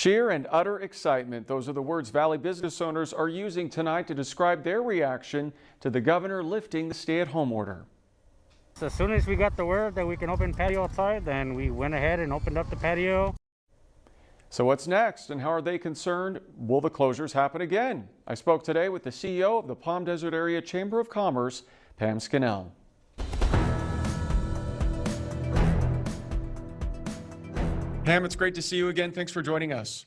Sheer and utter excitement. Those are the words Valley business owners are using tonight to describe their reaction to the governor lifting the stay-at-home order. As soon as we got the word that we can open patio outside, then we went ahead and opened up the patio. So what's next, and how are they concerned? Will the closures happen again? I spoke today with the CEO of the Palm Desert Area Chamber of Commerce, Pam Scannell. Pam, it's great to see you again. Thanks for joining us.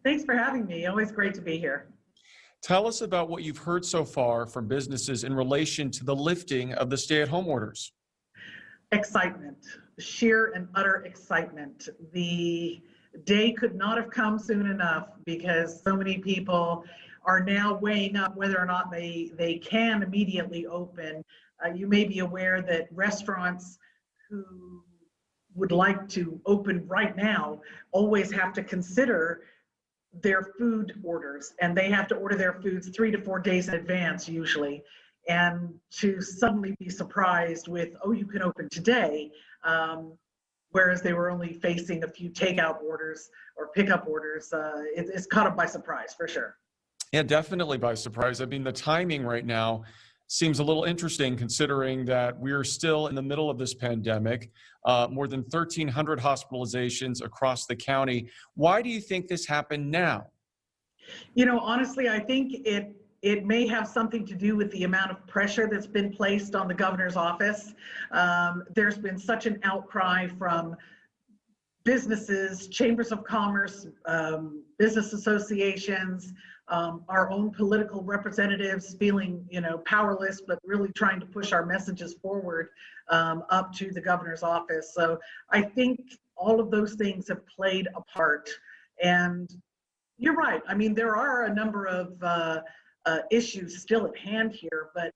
Thanks for having me. Always great to be here. Tell us about what you've heard so far from businesses in relation to the lifting of the stay-at-home orders. Excitement, sheer and utter excitement. The day could not have come soon enough because so many people are now weighing up whether or not they can immediately open. You may be aware that restaurants who would like to open right now always have to consider their food orders, and they have to order their foods 3 to 4 days in advance usually. And to suddenly be surprised with, oh, you can open today, whereas they were only facing a few takeout orders or pickup orders, it's caught up by surprise for sure. Yeah, definitely by surprise. I mean, the timing right now seems a little interesting considering that we're still in the middle of this pandemic, more than 1,300 hospitalizations across the county. Why do you think this happened now? You know, honestly, I think it may have something to do with the amount of pressure that's been placed on the governor's office. There's been such an outcry from businesses, chambers of commerce, business associations, our own political representatives feeling, powerless, but really trying to push our messages forward up to the governor's office. So I think all of those things have played a part. And you're right. I mean, there are a number of issues still at hand here, but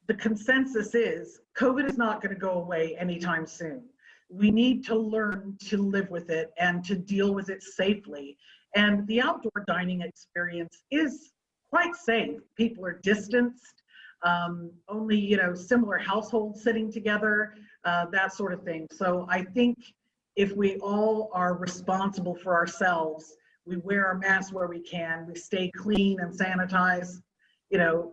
the consensus is COVID is not going to go away anytime soon. We need to learn to live with it and to deal with it safely. And the outdoor dining experience is quite safe. People are distanced, only, similar households sitting together, that sort of thing. So I think if we all are responsible for ourselves, we wear our masks where we can, we stay clean and sanitize,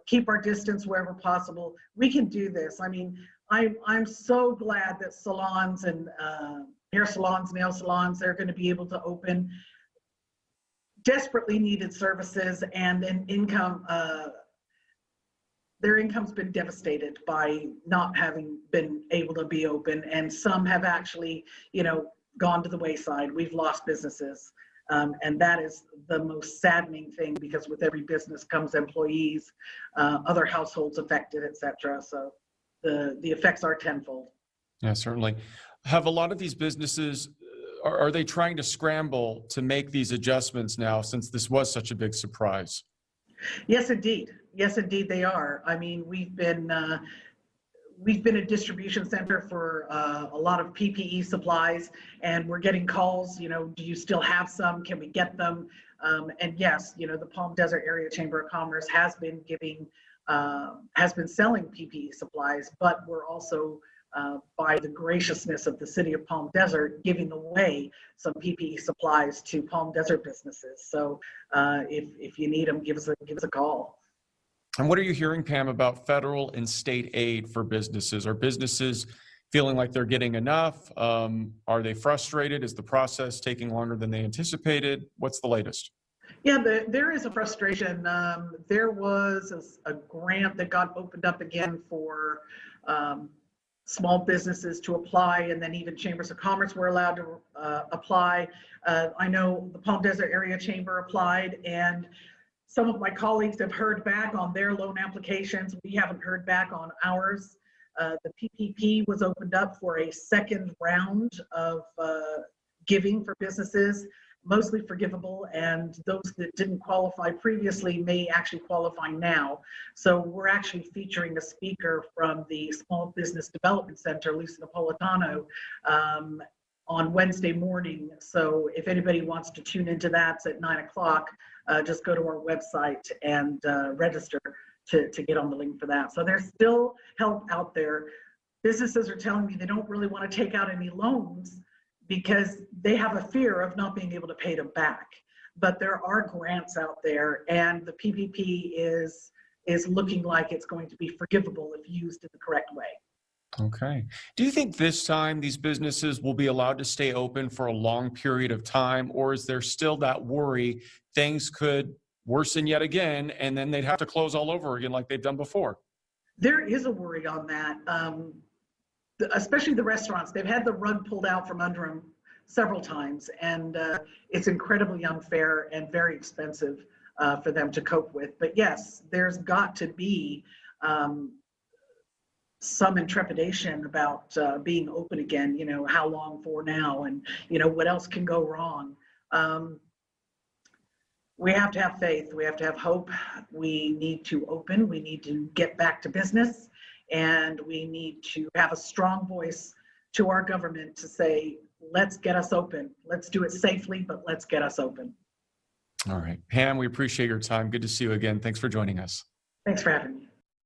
keep our distance wherever possible, we can do this. I mean, I'm so glad that salons and hair salons, nail salons, they're going to be able to open. Desperately needed services, and an income, their income's been devastated by not having been able to be open, and some have actually, gone to the wayside. We've lost businesses, and that is the most saddening thing, because with every business comes employees, other households affected, etc. So the effects are tenfold. Yeah, certainly. Have a lot of these businesses, are they trying to scramble to make these adjustments now, since this was such a big surprise? Yes, indeed. Yes, indeed, they are. I mean, we've been a distribution center for a lot of PPE supplies, and we're getting calls. Do you still have some? Can we get them? And yes, the Palm Desert Area Chamber of Commerce has been selling PPE supplies, but we're also, by the graciousness of the city of Palm Desert, giving away some PPE supplies to Palm Desert businesses. So if you need them, give us a call. And what are you hearing, Pam, about federal and state aid for businesses? Are businesses feeling like they're getting enough? Are they frustrated? Is the process taking longer than they anticipated? What's the latest? Yeah, there is a frustration. There was a grant that got opened up again for small businesses to apply, and then even chambers of commerce were allowed to apply. I know the Palm Desert Area Chamber applied, and some of my colleagues have heard back on their loan applications. We haven't heard back on ours. The PPP was opened up for a second round of giving for businesses, mostly forgivable, and those that didn't qualify previously may actually qualify now. So we're actually featuring a speaker from the Small Business Development Center, Lisa Napolitano, on Wednesday morning. So if anybody wants to tune into that, it's at 9 o'clock. Just go to our website and register to get on the link for that. So there's still help out there. Businesses are telling me they don't really want to take out any loans because they have a fear of not being able to pay them back. but there are grants out there, and the PPP is looking like it's going to be forgivable if used in the correct way. Okay. Do you think this time these businesses will be allowed to stay open for a long period of time, or is there still that worry things could worsen yet again and then they'd have to close all over again like they've done before? There is a worry on that, especially the restaurants. They've had the rug pulled out from under them several times, and it's incredibly unfair and very expensive for them to cope with. But yes, there's got to be some intrepidation about being open again. You know, how long for now, and you know what else can go wrong. We have to have faith. We have to have hope. We need to open. We need to get back to business, and we need to have a strong voice to our government to say, let's get us open. Let's do it safely, but let's get us open. All right. Pam, we appreciate your time. Good to see you again. Thanks for joining us. Thanks for having me.